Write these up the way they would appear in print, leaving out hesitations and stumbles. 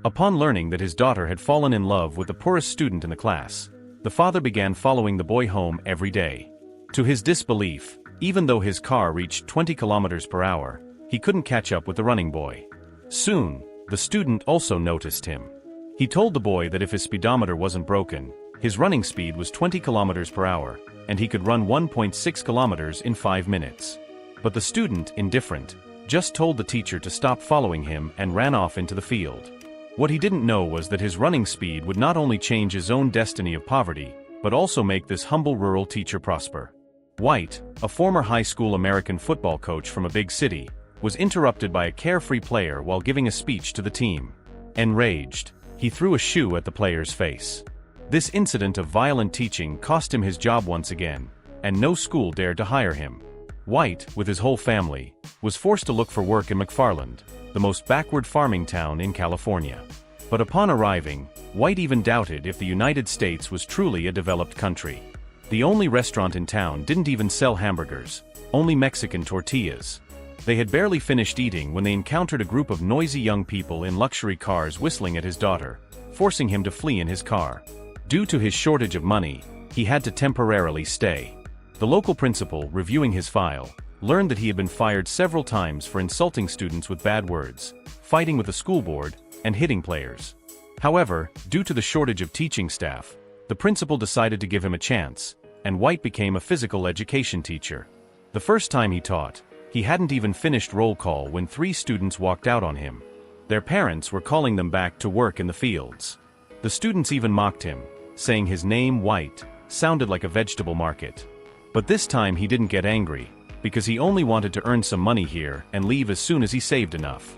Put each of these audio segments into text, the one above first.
Upon learning that his daughter had fallen in love with the poorest student in the class, the father began following the boy home every day. To his disbelief, even though his car reached 20 kilometers per hour, he couldn't catch up with the running boy. Soon, the student also noticed him. He told the boy that if his speedometer wasn't broken, his running speed was 20 kilometers per hour, and he could run 1.6 kilometers in 5 minutes. But the student, indifferent, just told the teacher to stop following him and ran off into the field. What he didn't know was that his running speed would not only change his own destiny of poverty, but also make this humble rural teacher prosper. White, a former high school American football coach from a big city, was interrupted by a carefree player while giving a speech to the team. Enraged, he threw a shoe at the player's face. This incident of violent teaching cost him his job once again, and no school dared to hire him. White, with his whole family, was forced to look for work in MacFarland, the most backward farming town in California. But upon arriving, White even doubted if the United States was truly a developed country. The only restaurant in town didn't even sell hamburgers, only Mexican tortillas. They had barely finished eating when they encountered a group of noisy young people in luxury cars whistling at his daughter, forcing him to flee in his car. Due to his shortage of money, he had to temporarily stay. The local principal, reviewing his file, learned that he had been fired several times for insulting students with bad words, fighting with the school board, and hitting players. However, due to the shortage of teaching staff, the principal decided to give him a chance, and White became a physical education teacher. The first time he taught, he hadn't even finished roll call when 3 students walked out on him. Their parents were calling them back to work in the fields. The students even mocked him, saying his name, White, sounded like a vegetable market. But this time he didn't get angry, because he only wanted to earn some money here and leave as soon as he saved enough.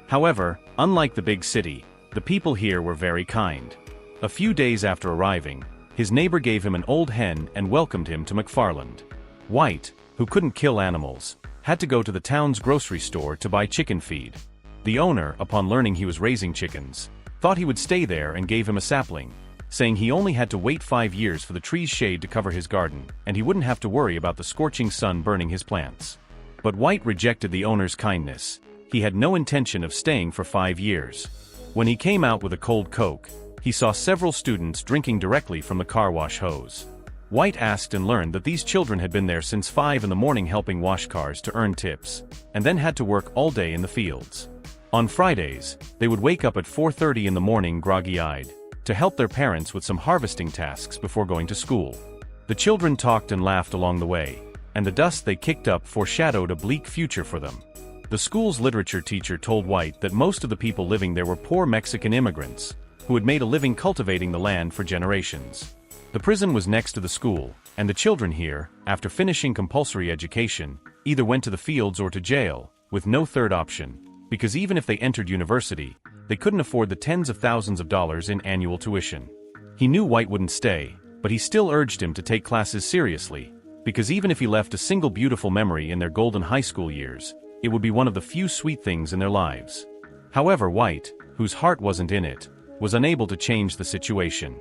However, unlike the big city, the people here were very kind. A few days after arriving, his neighbor gave him an old hen and welcomed him to MacFarland. White, who couldn't kill animals, had to go to the town's grocery store to buy chicken feed. The owner, upon learning he was raising chickens, thought he would stay there and gave him a sapling, saying he only had to wait 5 years for the tree's shade to cover his garden, and he wouldn't have to worry about the scorching sun burning his plants. But White rejected the owner's kindness. He had no intention of staying for 5 years. When he came out with a cold Coke, he saw several students drinking directly from the car wash hose. White asked and learned that these children had been there since 5 in the morning helping wash cars to earn tips, and then had to work all day in the fields. On Fridays, they would wake up at 4:30 in the morning groggy-eyed, to help their parents with some harvesting tasks before going to school. The children talked and laughed along the way, and the dust they kicked up foreshadowed a bleak future for them. The school's literature teacher told White that most of the people living there were poor Mexican immigrants, who had made a living cultivating the land for generations. The prison was next to the school, and the children here, after finishing compulsory education, either went to the fields or to jail, with no third option, because even if they entered university, they couldn't afford the tens of thousands of dollars in annual tuition. He knew White wouldn't stay, but he still urged him to take classes seriously, because even if he left a single beautiful memory in their golden high school years, it would be one of the few sweet things in their lives. However, White, whose heart wasn't in it, was unable to change the situation.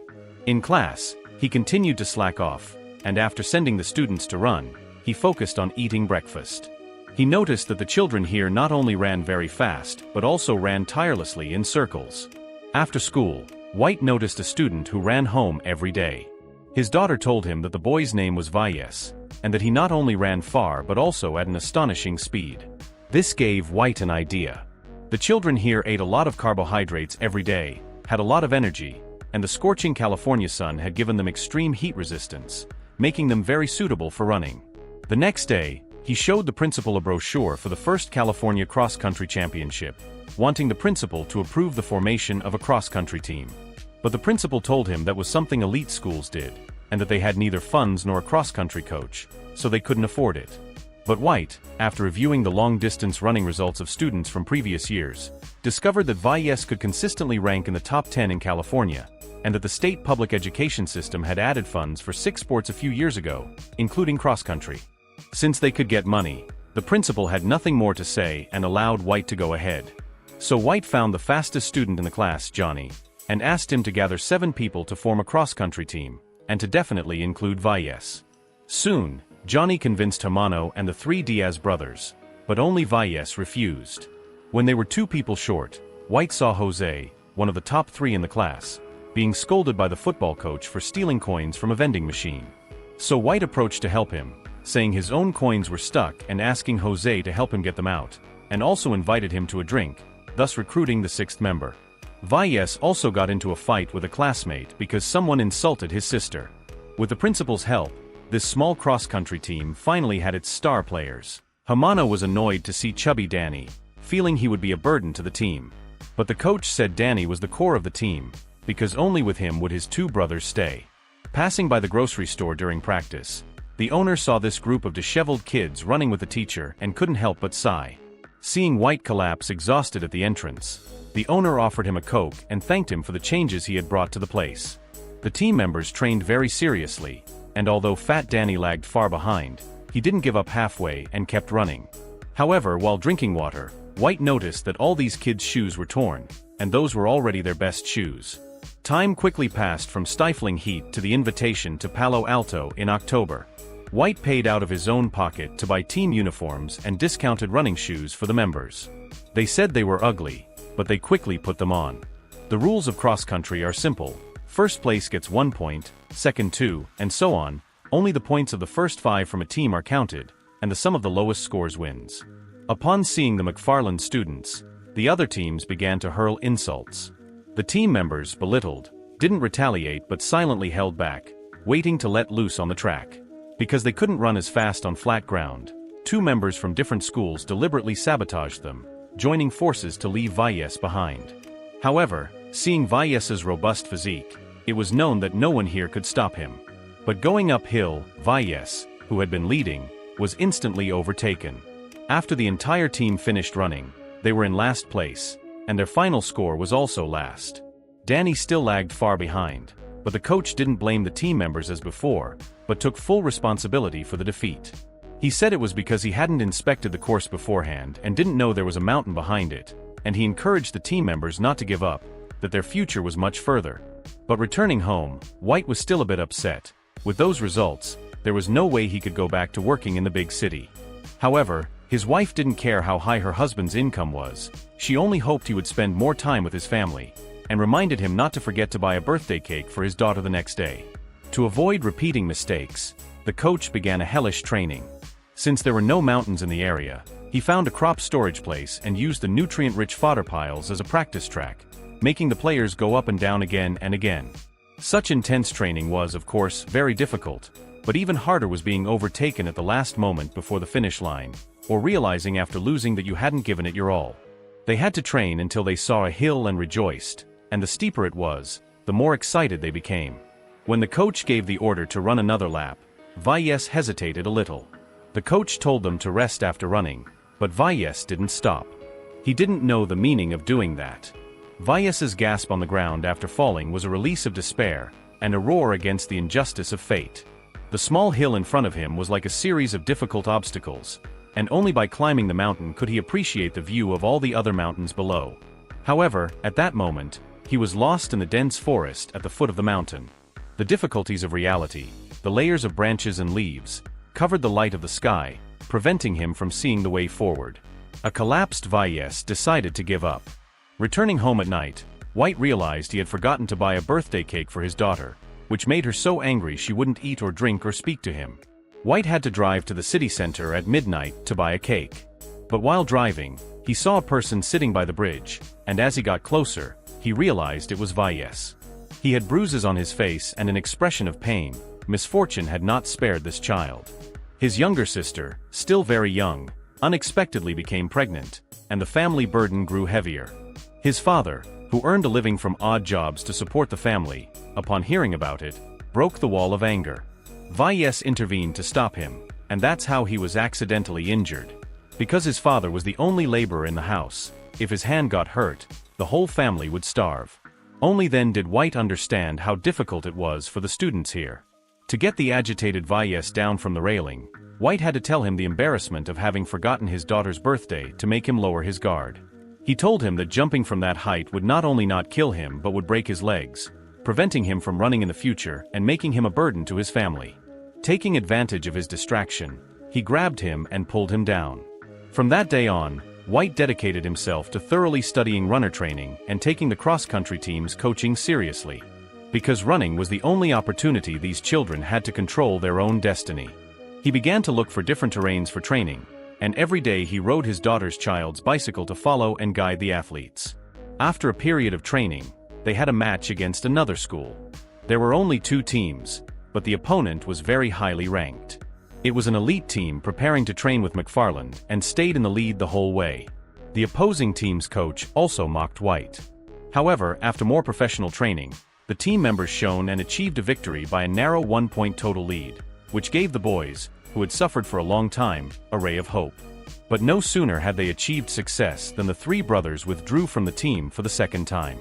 In class, he continued to slack off, and after sending the students to run, he focused on eating breakfast. He noticed that the children here not only ran very fast, but also ran tirelessly in circles. After school, White noticed a student who ran home every day. His daughter told him that the boy's name was Valles, and that he not only ran far but also at an astonishing speed. This gave White an idea. The children here ate a lot of carbohydrates every day, had a lot of energy, and the scorching California sun had given them extreme heat resistance, making them very suitable for running. The next day, he showed the principal a brochure for the first California cross-country championship, wanting the principal to approve the formation of a cross-country team. But the principal told him that was something elite schools did, and that they had neither funds nor a cross-country coach, so they couldn't afford it. But White, after reviewing the long-distance running results of students from previous years, discovered that Valles could consistently rank in the top 10 in California, and that the state public education system had added funds for 6 sports a few years ago, including cross-country. Since they could get money, the principal had nothing more to say and allowed White to go ahead. So White found the fastest student in the class, Johnny, and asked him to gather 7 people to form a cross-country team, and to definitely include Valles. Soon, Johnny convinced Hermano and the 3 Diaz brothers, but only Valles refused. When they were 2 people short, White saw Jose, one of the top 3 in the class, being scolded by the football coach for stealing coins from a vending machine. So White approached to help him, saying his own coins were stuck and asking Jose to help him get them out, and also invited him to a drink, thus recruiting the 6th member. Valles also got into a fight with a classmate because someone insulted his sister. With the principal's help, this small cross-country team finally had its star players. Hamana was annoyed to see chubby Danny, feeling he would be a burden to the team. But the coach said Danny was the core of the team, because only with him would his 2 brothers stay. Passing by the grocery store during practice, the owner saw this group of disheveled kids running with the teacher and couldn't help but sigh. Seeing White collapse exhausted at the entrance, the owner offered him a Coke and thanked him for the changes he had brought to the place. The team members trained very seriously, and although Fat Danny lagged far behind, he didn't give up halfway and kept running. However, while drinking water, White noticed that all these kids' shoes were torn, and those were already their best shoes. Time quickly passed from stifling heat to the invitation to Palo Alto in October. White paid out of his own pocket to buy team uniforms and discounted running shoes for the members. They said they were ugly, but they quickly put them on. The rules of cross-country are simple. First place gets 1 point, second 2, and so on. Only the points of the first 5 from a team are counted, and the sum of the lowest scores wins. Upon seeing the MacFarland students, the other teams began to hurl insults. The team members, belittled, didn't retaliate but silently held back, waiting to let loose on the track. Because they couldn't run as fast on flat ground, 2 members from different schools deliberately sabotaged them, joining forces to leave Valles behind. However, seeing Valles's robust physique, it was known that no one here could stop him. But going uphill, Valles, who had been leading, was instantly overtaken. After the entire team finished running, they were in last place, and their final score was also last. Danny still lagged far behind, but the coach didn't blame the team members as before, but took full responsibility for the defeat. He said it was because he hadn't inspected the course beforehand and didn't know there was a mountain behind it, and he encouraged the team members not to give up, that their future was much further. But returning home, White was still a bit upset. With those results, there was no way he could go back to working in the big city. However, his wife didn't care how high her husband's income was. She only hoped he would spend more time with his family, and reminded him not to forget to buy a birthday cake for his daughter the next day. To avoid repeating mistakes, the coach began a hellish training. Since there were no mountains in the area, he found a crop storage place and used the nutrient-rich fodder piles as a practice track, making the players go up and down again and again. Such intense training was, of course, very difficult, but even harder was being overtaken at the last moment before the finish line, or realizing after losing that you hadn't given it your all. They had to train until they saw a hill and rejoiced, and the steeper it was, the more excited they became. When the coach gave the order to run another lap, Valles hesitated a little. The coach told them to rest after running, but Valles didn't stop. He didn't know the meaning of doing that. Valles's gasp on the ground after falling was a release of despair, and a roar against the injustice of fate. The small hill in front of him was like a series of difficult obstacles, and only by climbing the mountain could he appreciate the view of all the other mountains below. However, at that moment, he was lost in the dense forest at the foot of the mountain. The difficulties of reality, the layers of branches and leaves, covered the light of the sky, preventing him from seeing the way forward. A collapsed Valles decided to give up. Returning home at night, White realized he had forgotten to buy a birthday cake for his daughter, which made her so angry she wouldn't eat or drink or speak to him. White had to drive to the city center at midnight to buy a cake. But while driving, he saw a person sitting by the bridge, and as he got closer, he realized it was Valles. He had bruises on his face and an expression of pain. Misfortune had not spared this child. His younger sister, still very young, unexpectedly became pregnant, and the family burden grew heavier. His father, who earned a living from odd jobs to support the family, upon hearing about it, broke the wall of anger. Valles intervened to stop him, and that's how he was accidentally injured. Because his father was the only laborer in the house, if his hand got hurt, the whole family would starve. Only then did White understand how difficult it was for the students here. To get the agitated Valles down from the railing, White had to tell him the embarrassment of having forgotten his daughter's birthday to make him lower his guard. He told him that jumping from that height would not only not kill him but would break his legs, preventing him from running in the future and making him a burden to his family. Taking advantage of his distraction, he grabbed him and pulled him down. From that day on, White dedicated himself to thoroughly studying runner training and taking the cross-country team's coaching seriously. Because running was the only opportunity these children had to control their own destiny. He began to look for different terrains for training, and every day he rode his daughter's child's bicycle to follow and guide the athletes. After a period of training, they had a match against another school. There were only 2 teams, but the opponent was very highly ranked. It was an elite team preparing to train with MacFarland and stayed in the lead the whole way. The opposing team's coach also mocked White. However, after more professional training, the team members shone and achieved a victory by a narrow 1-point total lead, which gave the boys, who had suffered for a long time, a ray of hope. But no sooner had they achieved success than the 3 brothers withdrew from the team for the second time.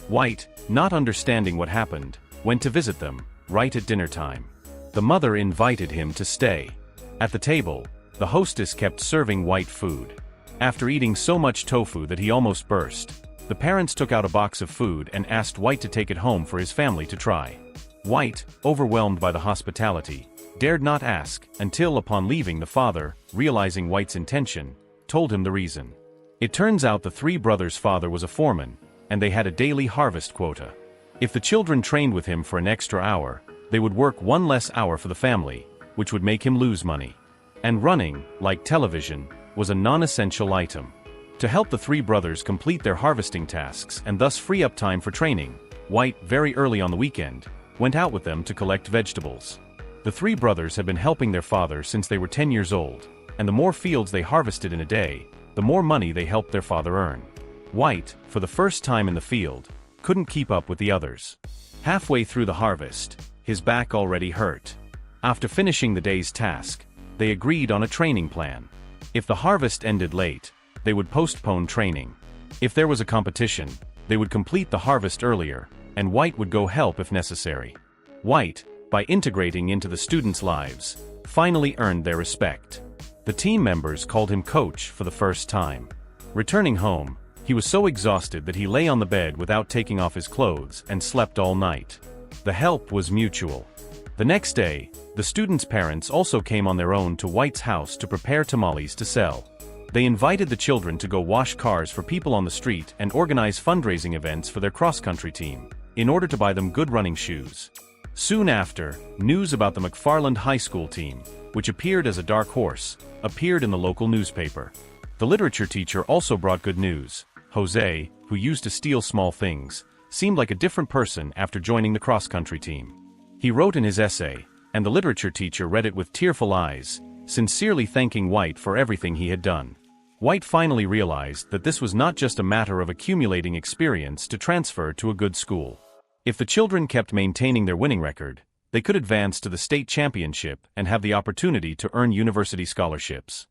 White, not understanding what happened, went to visit them, right at dinner time. The mother invited him to stay. At the table, the hostess kept serving White food. After eating so much tofu that he almost burst, the parents took out a box of food and asked White to take it home for his family to try. White, overwhelmed by the hospitality, dared not ask until upon leaving the father, realizing White's intention, told him the reason. It turns out the 3 brothers' father was a foreman, and they had a daily harvest quota. If the children trained with him for an extra hour, they would work 1 less hour for the family, which would make him lose money. And running, like television, was a non-essential item. To help the 3 brothers complete their harvesting tasks and thus free up time for training, White, very early on the weekend, went out with them to collect vegetables. The 3 brothers had been helping their father since they were 10 years old, and the more fields they harvested in a day, the more money they helped their father earn. White, for the first time in the field, couldn't keep up with the others. Halfway through the harvest, his back already hurt. After finishing the day's task, they agreed on a training plan. If the harvest ended late, they would postpone training. If there was a competition, they would complete the harvest earlier, and White would go help if necessary. White, by integrating into the students' lives, finally earned their respect. The team members called him coach for the first time. Returning home, he was so exhausted that he lay on the bed without taking off his clothes and slept all night. The help was mutual. The next day, the students' parents also came on their own to White's house to prepare tamales to sell. They invited the children to go wash cars for people on the street and organize fundraising events for their cross-country team, in order to buy them good running shoes. Soon after, news about the MacFarland High School team, which appeared as a dark horse, appeared in the local newspaper. The literature teacher also brought good news. Jose, who used to steal small things, seemed like a different person after joining the cross-country team. He wrote in his essay, and the literature teacher read it with tearful eyes, sincerely thanking White for everything he had done. White finally realized that this was not just a matter of accumulating experience to transfer to a good school. If the children kept maintaining their winning record, they could advance to the state championship and have the opportunity to earn university scholarships.